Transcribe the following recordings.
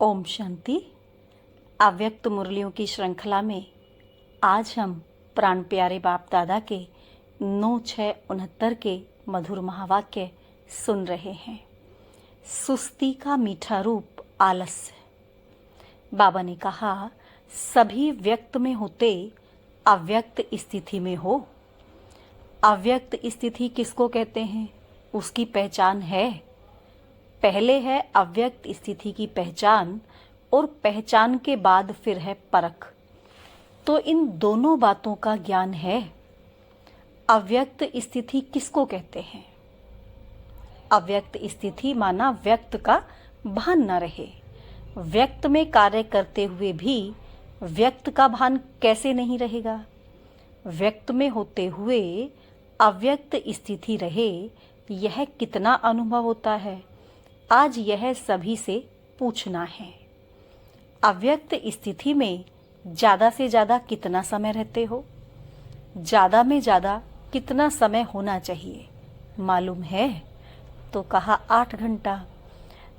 ओम शांति। अव्यक्त मुरलियों की श्रृंखला में आज हम प्राण प्यारे बाप दादा के 9669 के मधुर महावाक्य सुन रहे हैं। सुस्ती का मीठा रूप आलस्य। बाबा ने कहा, सभी व्यक्त में होते अव्यक्त स्थिति में हो। अव्यक्त स्थिति किसको कहते हैं? उसकी पहचान है। पहले है अव्यक्त स्थिति की पहचान और पहचान के बाद फिर है परख। तो इन दोनों बातों का ज्ञान है। अव्यक्त स्थिति किसको कहते हैं? अव्यक्त स्थिति माना व्यक्त का भान न रहे। व्यक्त में कार्य करते हुए भी व्यक्त का भान कैसे नहीं रहेगा? व्यक्त में होते हुए अव्यक्त स्थिति रहे, यह कितना अनुभव होता है? आज यह सभी से पूछना है। अव्यक्त स्थिति में ज़्यादा से ज़्यादा कितना समय रहते हो? ज़्यादा में ज़्यादा कितना समय होना चाहिए मालूम है? तो कहा 8 घंटा।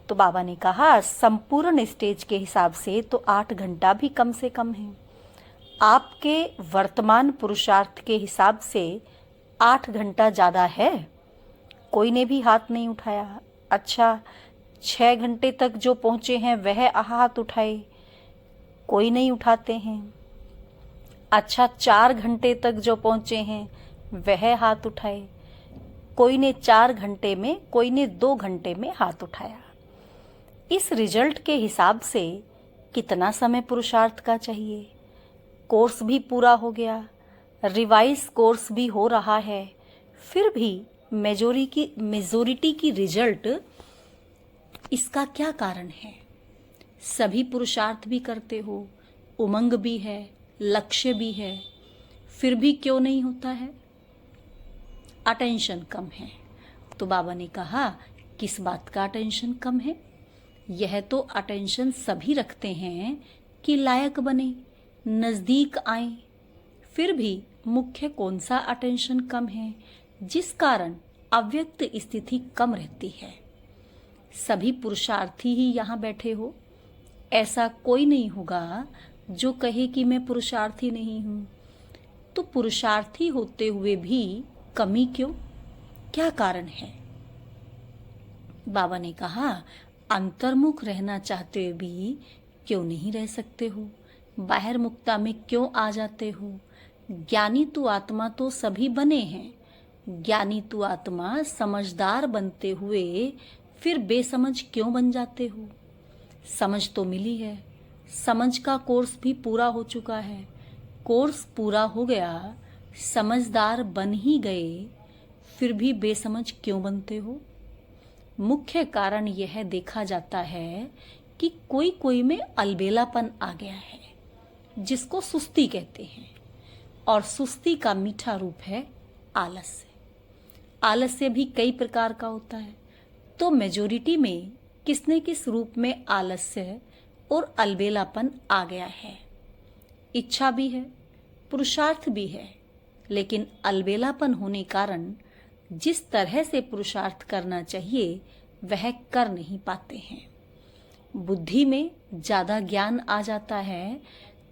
तो बाबा ने कहा संपूर्ण स्टेज के हिसाब से तो 8 घंटा भी कम से कम है। आपके वर्तमान पुरुषार्थ के हिसाब से 8 घंटा ज़्यादा है। कोई ने भी हाथ नहीं उठाया। अच्छा, 6 घंटे तक जो पहुंचे हैं वह हाथ उठाए, कोई नहीं उठाते हैं। अच्छा, 4 घंटे तक जो पहुंचे हैं वह हाथ उठाए, कोई ने 4 घंटे में, कोई ने 2 घंटे में हाथ उठाया। इस रिजल्ट के हिसाब से कितना समय पुरुषार्थ का चाहिए? कोर्स भी पूरा हो गया, रिवाइज कोर्स भी हो रहा है, फिर भी मेजोरिटी की रिजल्ट, इसका क्या कारण है? सभी पुरुषार्थ भी करते हो, उमंग भी है, लक्ष्य भी है, फिर भी क्यों नहीं होता है? अटेंशन कम है। तो बाबा ने कहा, किस बात का अटेंशन कम है? यह तो अटेंशन सभी रखते हैं कि लायक बने, नज़दीक आए, फिर भी मुख्य कौन सा अटेंशन कम है जिस कारण अव्यक्त स्थिति कम रहती है? सभी पुरुषार्थी ही यहाँ बैठे हो, ऐसा कोई नहीं होगा जो कहे कि मैं पुरुषार्थी नहीं हूँ। तो पुरुषार्थी होते हुए भी कमी क्यों? क्या कारण है? बाबा ने कहा, अंतर्मुख रहना चाहते हुए भी क्यों नहीं रह सकते हो? बाहर मुक्ता में क्यों आ जाते हो? ज्ञानी तू आत्मा तो सभी बने हैं। ज्ञानी तू आत्मा समझदार बनते हुए फिर बेसमझ क्यों बन जाते हो? समझ तो मिली है, समझ का कोर्स भी पूरा हो चुका है। कोर्स पूरा हो गया, समझदार बन ही गए, फिर भी बेसमझ क्यों बनते हो? मुख्य कारण यह देखा जाता है कि कोई कोई में अलबेलापन आ गया है, जिसको सुस्ती कहते हैं। और सुस्ती का मीठा रूप है आलस्य। आलस्य भी कई प्रकार का होता है। तो मेजोरिटी में किसने किस रूप में आलस्य और अलबेलापन आ गया है? इच्छा भी है, पुरुषार्थ भी है, लेकिन अलबेलापन होने कारण जिस तरह से पुरुषार्थ करना चाहिए वह कर नहीं पाते हैं। बुद्धि में ज़्यादा ज्ञान आ जाता है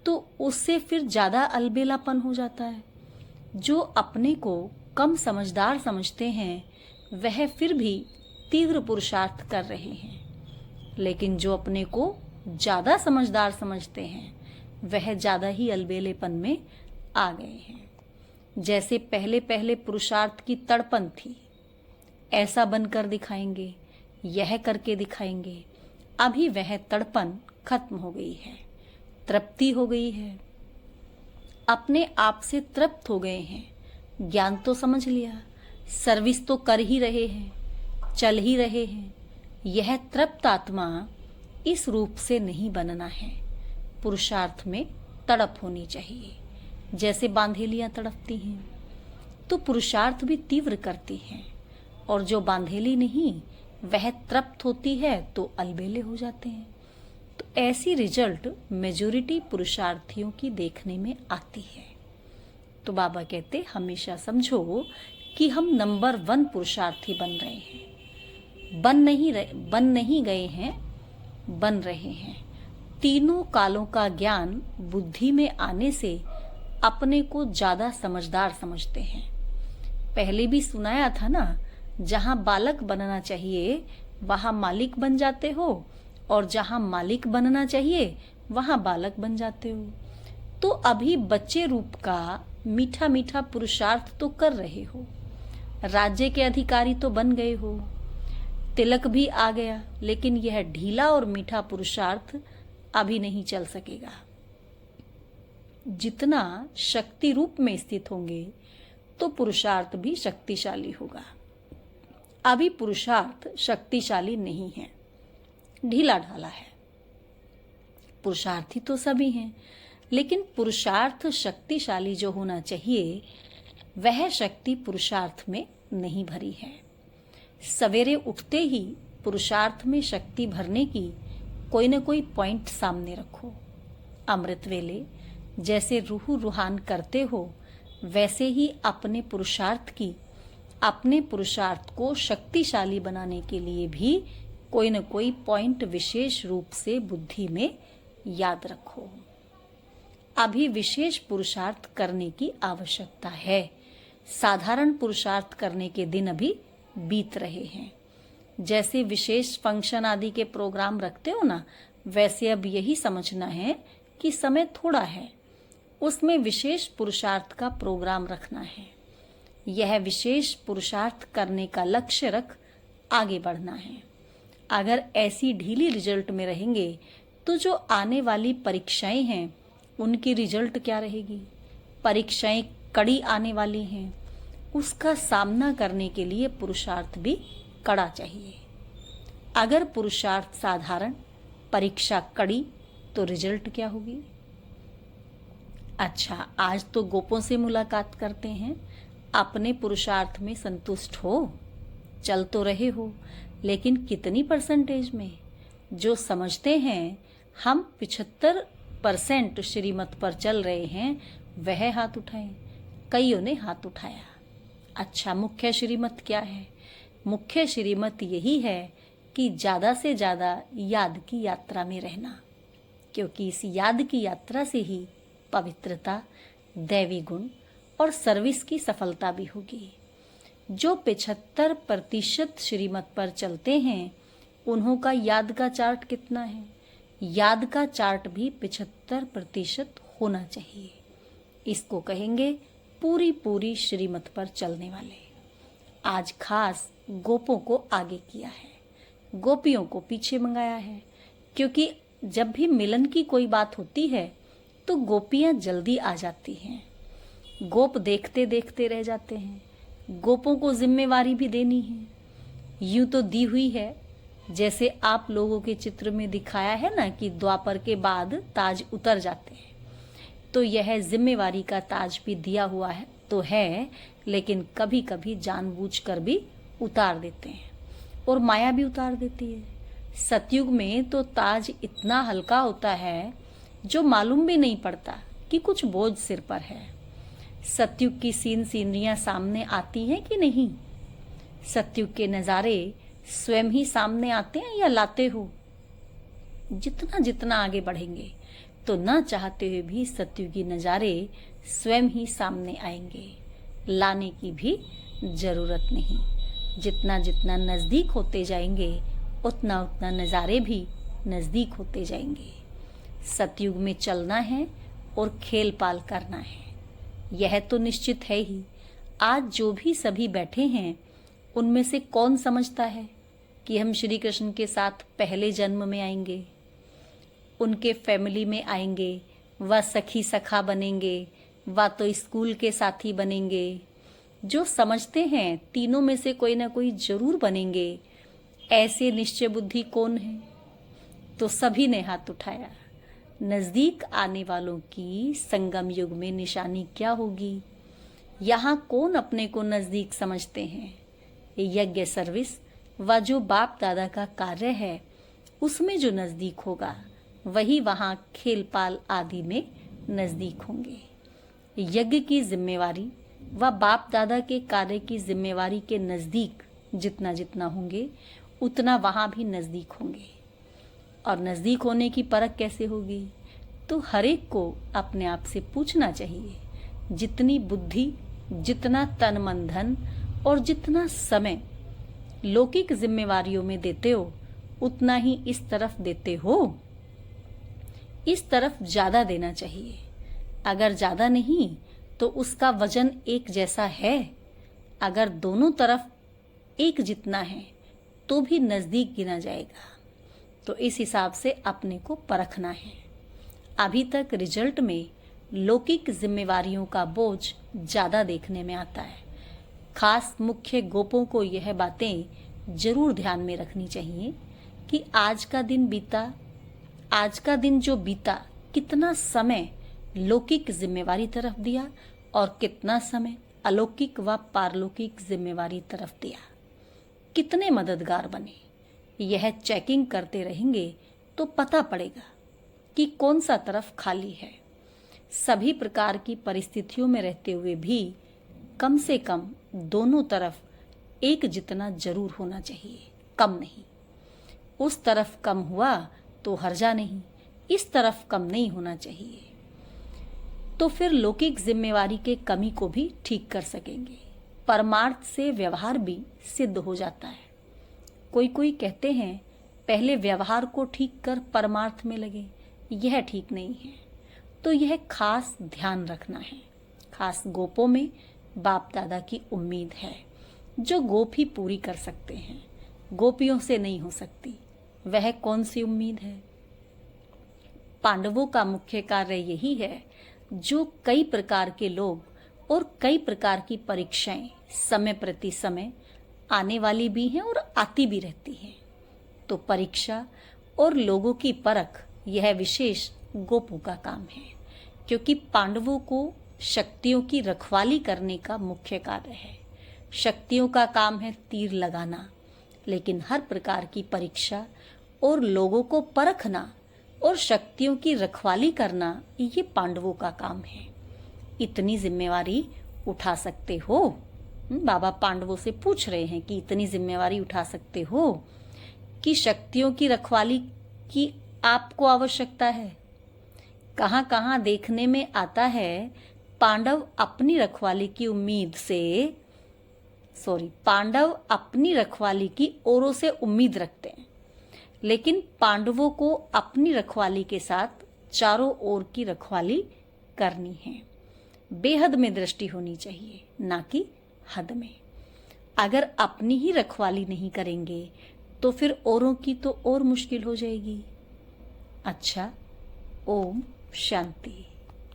तो उससे फिर ज़्यादा अलबेलापन हो जाता है। जो अपने को कम समझदार समझते हैं वह फिर भी तीव्र पुरुषार्थ कर रहे हैं, लेकिन जो अपने को ज़्यादा समझदार समझते हैं वह ज़्यादा ही अलबेलेपन में आ गए हैं। जैसे पहले पहले पुरुषार्थ की तड़पन थी, ऐसा बनकर दिखाएंगे, यह करके दिखाएंगे। अभी वह तड़पन खत्म हो गई है, तृप्ति हो गई है, अपने आप से तृप्त हो गए हैं। ज्ञान तो समझ लिया, सर्विस तो कर ही रहे हैं, चल ही रहे हैं। यह तृप्त आत्मा इस रूप से नहीं बनना है। पुरुषार्थ में तड़प होनी चाहिए। जैसे बांधेलियां तड़पती हैं तो पुरुषार्थ भी तीव्र करती हैं, और जो बांधेली नहीं वह तृप्त होती है तो अलबेले हो जाते हैं। तो ऐसी रिजल्ट मेजोरिटी पुरुषार्थियों की देखने में आती है। तो बाबा कहते, हमेशा समझो कि हम नंबर 1 पुरुषार्थी बन रहे हैं, बन नहीं गए हैं, बन रहे हैं। तीनों कालों का ज्ञान बुद्धि में आने से अपने को ज्यादा समझदार समझते हैं। पहले भी सुनाया था ना, जहां बालक बनना चाहिए वहां मालिक बन जाते हो, और जहां मालिक बनना चाहिए वहां बालक बन जाते हो। तो अभी बच्चे रूप का मीठा मीठा पुरुषार्थ तो कर रहे हो, राज्य के अधिकारी तो बन गए हो, तिलक भी आ गया, लेकिन यह ढीला और मीठा पुरुषार्थ अभी नहीं चल सकेगा। जितना शक्ति रूप में स्थित होंगे तो पुरुषार्थ भी शक्तिशाली होगा। अभी पुरुषार्थ शक्तिशाली नहीं है, ढीला ढाला है। पुरुषार्थी तो सभी हैं, लेकिन पुरुषार्थ शक्तिशाली जो होना चाहिए वह शक्ति पुरुषार्थ में नहीं भरी है। सवेरे उठते ही पुरुषार्थ में शक्ति भरने की कोई न कोई पॉइंट सामने रखो। अमृत वेले जैसे रूह रूहान करते हो, वैसे ही अपने पुरुषार्थ को शक्तिशाली बनाने के लिए भी कोई न कोई पॉइंट विशेष रूप से बुद्धि में याद रखो। अभी विशेष पुरुषार्थ करने की आवश्यकता है। साधारण पुरुषार्थ करने के दिन अभी बीत रहे हैं। जैसे विशेष फंक्शन आदि के प्रोग्राम रखते हो ना, वैसे अब यही समझना है कि समय थोड़ा है, उसमें विशेष पुरुषार्थ का प्रोग्राम रखना है। यह विशेष पुरुषार्थ करने का लक्ष्य रख आगे बढ़ना है। अगर ऐसी ढीली रिजल्ट में रहेंगे तो जो आने वाली परीक्षाएं हैं उनकी रिजल्ट क्या रहेगी। परीक्षाएं कड़ी आने वाली हैं, उसका सामना करने के लिए पुरुषार्थ भी कड़ा चाहिए। अगर पुरुषार्थ साधारण, परीक्षा कड़ी, तो रिजल्ट क्या होगी। अच्छा, आज तो गोपों से मुलाकात करते हैं। अपने पुरुषार्थ में संतुष्ट हो, चल तो रहे हो, लेकिन कितनी परसेंटेज में। जो समझते हैं हम 75% श्रीमत पर चल रहे हैं, वह हाथ उठाएं। कईयों ने हाथ उठाया। अच्छा, मुख्य श्रीमत क्या है। मुख्य श्रीमत यही है कि ज्यादा से ज्यादा याद की यात्रा में रहना, क्योंकि इस याद की यात्रा से ही पवित्रता, दैवी गुण और सर्विस की सफलता भी होगी। जो 75% श्रीमत पर चलते हैं, उन्हों का याद का चार्ट कितना है। याद का चार्ट भी 75% होना चाहिए। इसको कहेंगे पूरी श्रीमत पर चलने वाले। आज खास गोपों को आगे किया है, गोपियों को पीछे मंगाया है, क्योंकि जब भी मिलन की कोई बात होती है तो गोपियां जल्दी आ जाती हैं। गोप देखते देखते रह जाते हैं। गोपों को जिम्मेवारी भी देनी है। यूं तो दी हुई है, जैसे आप लोगों के चित्र में दिखाया है ना कि द्वापर के बाद ताज उतर जाते हैं, तो यह जिम्मेवारी का ताज भी दिया हुआ है तो है, लेकिन कभी कभी जानबूझकर भी उतार देते हैं और माया भी उतार देती है। सतयुग में तो ताज इतना हल्का होता है जो मालूम भी नहीं पड़ता कि कुछ बोझ सिर पर है। सतयुग की सीनरियां सामने आती हैं कि नहीं। सतयुग के नज़ारे स्वयं ही सामने आते हैं या लाते हो। जितना जितना आगे बढ़ेंगे तो ना चाहते हुए भी सतयुगी नज़ारे स्वयं ही सामने आएंगे, लाने की भी जरूरत नहीं। जितना जितना नजदीक होते जाएंगे उतना उतना नज़ारे भी नजदीक होते जाएंगे। सतयुग में चलना है और खेल पाल करना है, यह तो निश्चित है ही। आज जो भी सभी बैठे हैं, उनमें से कौन समझता है कि हम श्री कृष्ण के साथ पहले जन्म में आएंगे, उनके फैमिली में आएंगे, व सखी सखा बनेंगे, व तो स्कूल के साथी बनेंगे। जो समझते हैं तीनों में से कोई ना कोई जरूर बनेंगे, ऐसे निश्चय बुद्धि कौन है। तो सभी ने हाथ उठाया। नजदीक आने वालों की संगम युग में निशानी क्या होगी। यहाँ कौन अपने को नजदीक समझते हैं। यज्ञ सर्विस व जो बाप दादा का कार्य है, उसमें जो नजदीक होगा वही वहाँ खेल पाल आदि में नजदीक होंगे। यज्ञ की जिम्मेवारी व बाप दादा के कार्य की जिम्मेवारी के नजदीक जितना जितना होंगे, उतना वहाँ भी नजदीक होंगे। और नज़दीक होने की परख कैसे होगी? तो हर एक को अपने आप से पूछना चाहिए, जितनी बुद्धि, जितना तन मन धन और जितना समय लौकिक जिम्मेवारियों में देते हो, उतना ही इस तरफ देते हो? इस तरफ ज़्यादा देना चाहिए। अगर ज़्यादा नहीं तो उसका वजन एक जैसा है। अगर दोनों तरफ एक जितना है तो भी नज़दीक गिना जाएगा। तो इस हिसाब से अपने को परखना है। अभी तक रिजल्ट में लौकिक जिम्मेवारियों का बोझ ज़्यादा देखने में आता है। खास मुख्य गोपों को यह बातें जरूर ध्यान में रखनी चाहिए कि आज का दिन जो बीता, कितना समय लौकिक जिम्मेवारी तरफ दिया और कितना समय अलौकिक व पारलौकिक जिम्मेवारी तरफ दिया। कितने मददगार बने, यह चेकिंग करते रहेंगे तो पता पड़ेगा कि कौन सा तरफ खाली है। सभी प्रकार की परिस्थितियों में रहते हुए भी कम से कम दोनों तरफ एक जितना जरूर होना चाहिए, कम नहीं। उस तरफ कम हुआ तो हर्जा नहीं, इस तरफ कम नहीं होना चाहिए। तो फिर लौकिक जिम्मेवारी के कमी को भी ठीक कर सकेंगे। परमार्थ से व्यवहार भी सिद्ध हो जाता है। कोई कहते हैं पहले व्यवहार को ठीक कर परमार्थ में लगे, यह ठीक नहीं है। तो यह खास ध्यान रखना है। खास गोपों में बाप दादा की उम्मीद है, जो गोप ही पूरी कर सकते हैं, गोपियों से नहीं हो सकती। वह कौन सी उम्मीद है? पांडवों का मुख्य कार्य यही है, जो कई प्रकार के लोग और कई प्रकार की परीक्षाएं समय प्रति समय आने वाली भी हैं और आती भी रहती हैं। तो परीक्षा और लोगों की परख यह विशेष गोपों का काम है, क्योंकि पांडवों को शक्तियों की रखवाली करने का मुख्य कार्य है। शक्तियों का काम है तीर लगाना, लेकिन हर प्रकार की परीक्षा और लोगों को परखना और शक्तियों की रखवाली करना, ये पांडवों का काम है। इतनी जिम्मेवारी उठा सकते हो? बाबा पांडवों से पूछ रहे हैं कि इतनी जिम्मेवारी उठा सकते हो कि शक्तियों की रखवाली की आपको आवश्यकता है? कहाँ कहाँ देखने में आता है पांडव अपनी रखवाली की औरों से उम्मीद रखते हैं, लेकिन पांडवों को अपनी रखवाली के साथ चारों ओर की रखवाली करनी है। बेहद में दृष्टि होनी चाहिए, ना कि हद में। अगर अपनी ही रखवाली नहीं करेंगे तो फिर औरों की तो और मुश्किल हो जाएगी। अच्छा, ओम शांति।